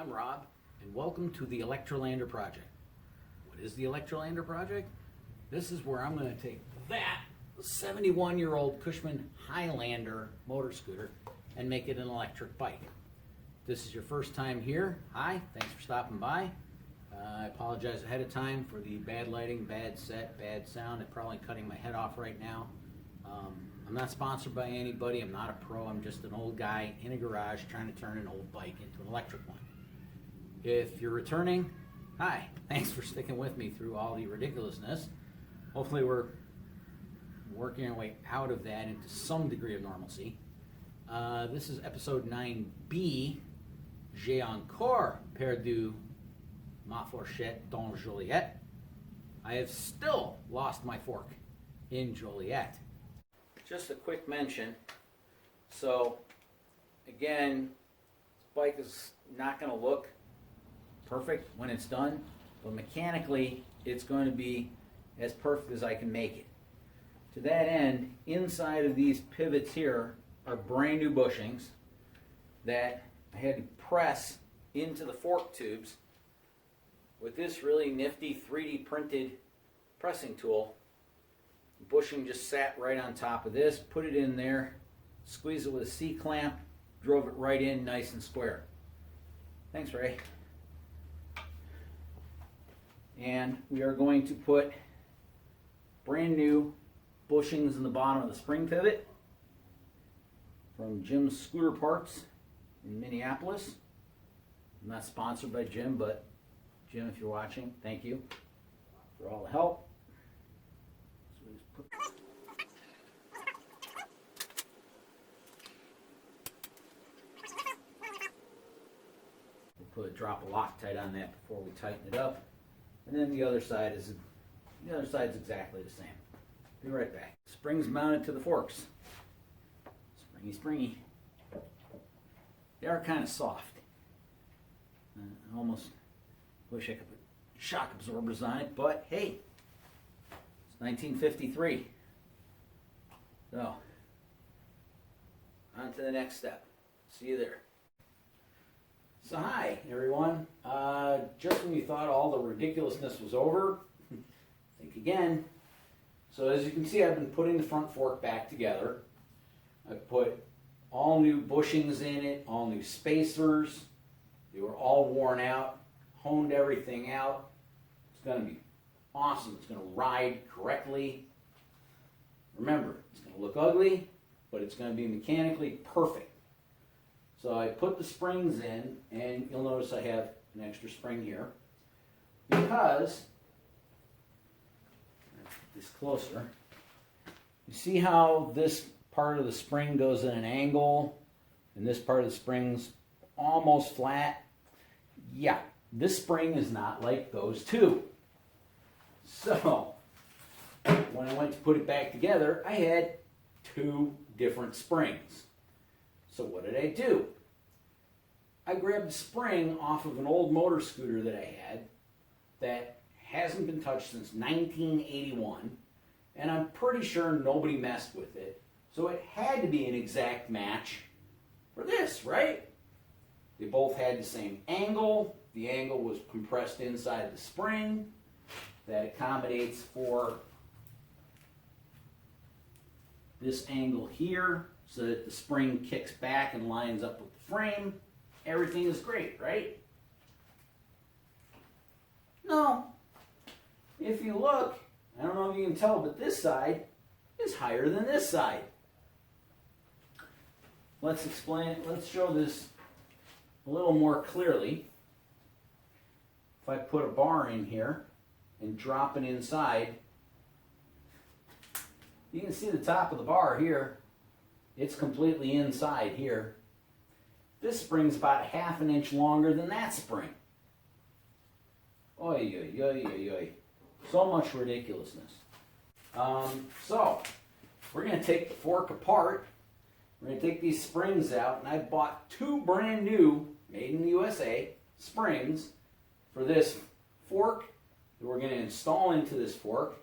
I'm Rob, and welcome to the Electrolander Project. What is the Electrolander Project? This is where I'm going to take that 71-year-old Cushman Highlander motor scooter and make it an electric bike. If this is your first time here, hi, thanks for stopping by. I apologize ahead of time for the bad lighting, bad set, bad sound. I'm probably cutting my head off right now. I'm not sponsored by anybody. I'm not a pro. I'm just an old guy in a garage trying to turn an old bike into an electric one. If you're returning, hi, thanks for sticking with me through all the ridiculousness. Hopefully we're working our way out of that into some degree of normalcy. This is episode 9B, J'ai encore perdu ma fourchette dans Joliet. I have still lost my fork in Joliet. Just a quick mention. So, again, this bike is not going to look perfect when it's done, but mechanically it's going to be as perfect as I can make it. To that end, inside of these pivots here are brand new bushings that I had to press into the fork tubes with this really nifty 3D printed pressing tool. The bushing just sat right on top of this, put it in there, squeeze it with a C-clamp, drove it right in nice and square. Thanks, Ray. And we are going to put brand new bushings in the bottom of the spring pivot from Jim's Scooter Parts in Minneapolis. I'm not sponsored by Jim, but Jim, if you're watching, thank you for all the help. So we just put a drop of Loctite on that before we tighten it up, and then the other side is exactly the same. Be right back. Springs mounted to the forks. Springy, springy. They are kind of soft. I almost wish I could put shock absorbers on it, but hey, it's 1953. So, on to the next step. See you there. So hi, everyone. Just when you thought all the ridiculousness was over, think again. So as you can see, I've been putting the front fork back together. I put all new bushings in it, all new spacers. They were all worn out, honed everything out. It's going to be awesome. It's going to ride correctly. Remember, it's going to look ugly, but it's going to be mechanically perfect. So I put the springs in, and you'll notice I have an extra spring here because, let's get this closer, you see how this part of the spring goes at an angle and this part of the spring's almost flat? Yeah, this spring is not like those two. So when I went to put it back together, I had two different springs. So what did I do? I grabbed a spring off of an old motor scooter that I had that hasn't been touched since 1981, and I'm pretty sure nobody messed with it. So it had to be an exact match for this, right? They both had the same angle. The angle was compressed inside the spring. That accommodates for this angle here so that the spring kicks back and lines up with the frame. Everything is great, right? No. If you look, I don't know if you can tell, but this side is higher than this side. Let's show this a little more clearly. If I put a bar in here and drop it inside, you can see the top of the bar here. It's completely inside here. This spring's about 1/2 inch longer than that spring. Oy, oy, oy, oy, oy. So much ridiculousness. So, we're going to take the fork apart. We're going to take these springs out, and I bought two brand new, made in the USA, springs for this fork that we're going to install into this fork.